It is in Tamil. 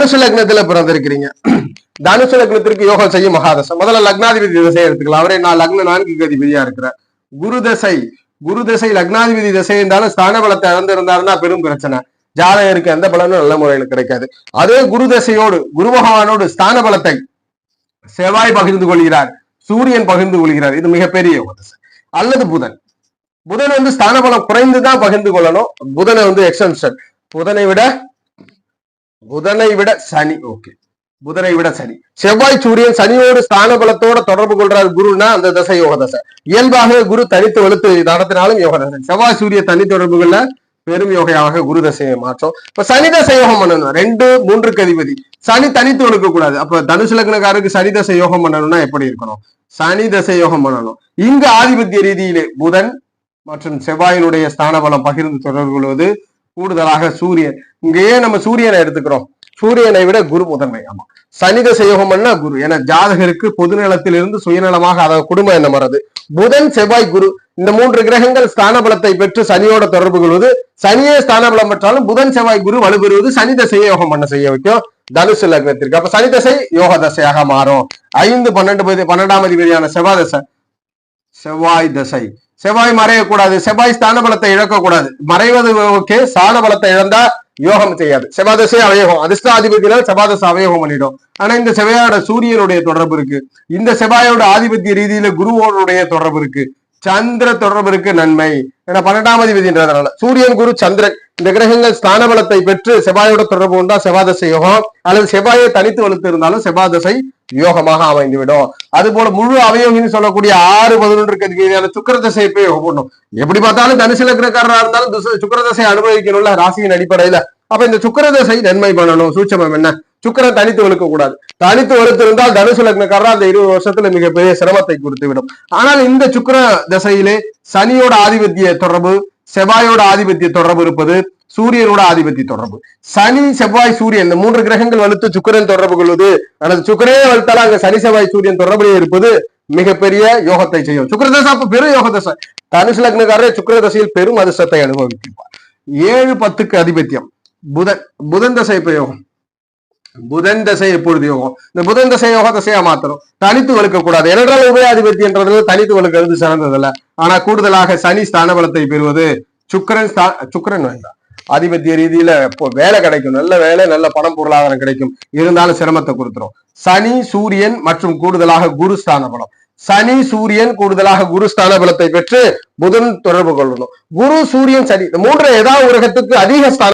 தனுசு லக்னத்துல பிறந்திருக்கிறீங்க. தனுசு லக்னத்திற்கு யோகம் செய்யும் மகாதசை. முதல்ல லக்னாதிபதி திசையை எடுத்துக்கலாம். அவரே நான் லக்ன 4 அதிபதியா இருக்கிறேன். குரு தசை லக்னாதிபதி திசை இருந்தாலும் ஸ்தான பலத்தை இழந்திருந்தாருன்னா பெரும் பிரச்சனை. ஜாதகருக்கு எந்த பலனும் நல்ல முறையில் கிடைக்காது. அதே குரு தசையோடு குரு பகவானோடு ஸ்தான பலத்தை செவ்வாய் பகிர்ந்து கொள்கிறார், சூரியன் பகிர்ந்து கொள்கிறார். இது மிகப்பெரிய யோக தசை. அல்லது புதன் ஸ்தான பலம் குறைந்துதான் பகிர்ந்து கொள்ளணும். புதனை எக்ஸ்டென்ஷன். புதனை விட சனி. ஓகே, புதனை விட சனி. செவ்வாய் சூரியன் சனியோடு ஸ்தான பலத்தோட தொடர்பு கொள்றாரு குருன்னா அந்த தசை யோக தசை. இயல்பாக குரு தனித்து வலுத்து நடத்தினாலும் யோக தசை. செவ்வாய் சூரிய தனி தொடர்புகள்ல பெரும் யோகையாக குரு தசையை மாற்றம். இப்ப சனி தசை யோகம் பண்ணணும். 2, 3 அதிபதி. சனி தனித்து ஒழுக்க கூடாது. அப்ப தனுசு லக்னக்காரருக்கு சனி தசை யோகம் பண்ணணும்னா எப்படி இருக்கணும்? சனி தசை யோகம் பண்ணணும். இங்கு ஆதிபத்திய ரீதியிலே புதன் மற்றும் செவ்வாயினுடைய ஸ்தான பலம் பகிர்ந்து தொடர்பு கொள்வது. கூடுதலாக சூரியன். இங்கேயே நம்ம சூரியனை எடுத்துக்கிறோம். சூரியனை விட குரு முதன்மை. ஆமா, சனி தசை யோகம் பண்ணா குரு. என ஜாதகருக்கு பொது நிலத்திலிருந்து சுயநலமாக அதாவது குடும்பம் என்ன வருது. புதன் செவ்வாய் குரு இந்த 3 கிரகங்கள் ஸ்தான பலத்தை பெற்று சனியோட தொடர்பு கொள்வது. சனியே ஸ்தான பலம் பெற்றாலும் புதன் செவ்வாய் குரு வலுப்பெறுவது சனி தசையை யோகம் பண்ண செய்ய வைக்கும் தனுசு லக்னத்திற்கு. அப்ப சனி தசை யோக தசையாக மாறும். 5, 12ஆம் அதிபதியான செவ்வாய் தசை. செவ்வாய் மறையக்கூடாது. செவ்வாய் ஸ்தான பலத்தை இழக்கக்கூடாது. மறைவது ஓகே, ஸ்தான பலத்தை இழந்தா யோகம் செய்யாது. செவ்வாதசை அவயோகம். அதிர்ஷ்டாதிபதியில செவ்வாதசை அவயோகம் பண்ணிடும். ஆனா இந்த செவ்வாயோட சூரியனுடைய தொடர்பு இருக்கு. இந்த செவ்வாயோட ஆதிபத்திய ரீதியில குருவோனுடைய தொடர்பு இருக்கு. சந்திர தொடர்பு இருக்கு. நன்மை. ஏன்னா 12ஆம் அதிபதின்றதுனால சூரியன் குரு சந்திரன் இந்த கிரகங்கள் ஸ்தான பலத்தை பெற்று செவ்வாயோட தொடர்பு கொண்டா செவ்வாதசை யோகம். அல்லது செவ்வாயை தனித்து வலுத்து இருந்தாலும் செவ்வாதசை யோகமாக அமைந்துவிடும். அது போல முழு அவயோகின்னு சொல்லக்கூடிய 6, 11 அதிபதியான சுக்கிரதசை போய் யோகம் பண்ணும். எப்படி பார்த்தாலும் தனுசு லக்னக்காரரா இருந்தாலும் சுக்கிரதசை அனுபவிக்கணும்ல ராசியின் அடிப்படையில. அப்ப இந்த சுக்கிரதசை நன்மை பண்ணணும். சூட்சமம் என்ன? சுக்கிரன் தனித்து வலுக்க கூடாது. தனித்து வலுத்து இருந்தால் தனுசு லக்னக்காரரா அந்த 20 வருஷத்துல மிகப்பெரிய சிரமத்தை கொடுத்து விடும். ஆனால் இந்த சுக்கிர தசையிலே சனியோட ஆதிபத்திய தொடர்பு, செவ்வாயோட ஆதிபத்திய தொடர்பு இருப்பது, சூரியனோட ஆதிபத்திய தொடர்பு. சனி செவ்வாய் சூரியன் இந்த 3 கிரகங்கள் வலுத்து சுக்கிரன் தொடர்பு கொள்வது. அல்லது சுக்கிரே வலுத்தாலும் அங்க சனி செவ்வாய் சூரியன் தொடர்புடைய இருப்பது மிகப்பெரிய யோகத்தை செய்யும். சுக்கிரதசை அப்ப பெரும் யோக தசை. தனுசு லக்னக்காரரே சுக்கிரதசையில் பெரும் அதிர்ஷ்டத்தை அனுபவிப்பார். 7, 10 அதிபத்தியம். புதன் தசை பிரயோகம். புதன் தசை எப்பொழுது யோகம்? இந்த புதன் தசை யோக தசையா மாத்திரம். தனித்து வலுக்க கூடாது. ஏனென்றால் உபயாதிபத்தியன்றது தனித்து வலுக்கிறது சிறந்ததில்ல. ஆனா கூடுதலாக சனி ஸ்தான பலத்தை பெறுவது. சுக்கிரன் வேண்டாம். ஆதிபத்திய ரீதியில வேலை கிடைக்கும். நல்ல வேலை, நல்ல பணம், பொருளாதாரம் கிடைக்கும். இருந்தாலும் சிரமத்தை கொடுத்துரும். சனி சூரியன் மற்றும் கூடுதலாக குரு ஸ்தான பலம். சனி சூரியன் கூடுதலாக குரு ஸ்தான பலத்தை பெற்று புதன் தொடர்பு கொள்ளணும். குரு சூரியன் சனி 3 ஏதாவது ஒரு கிரகத்துக்கு அதிக ஸ்தானம்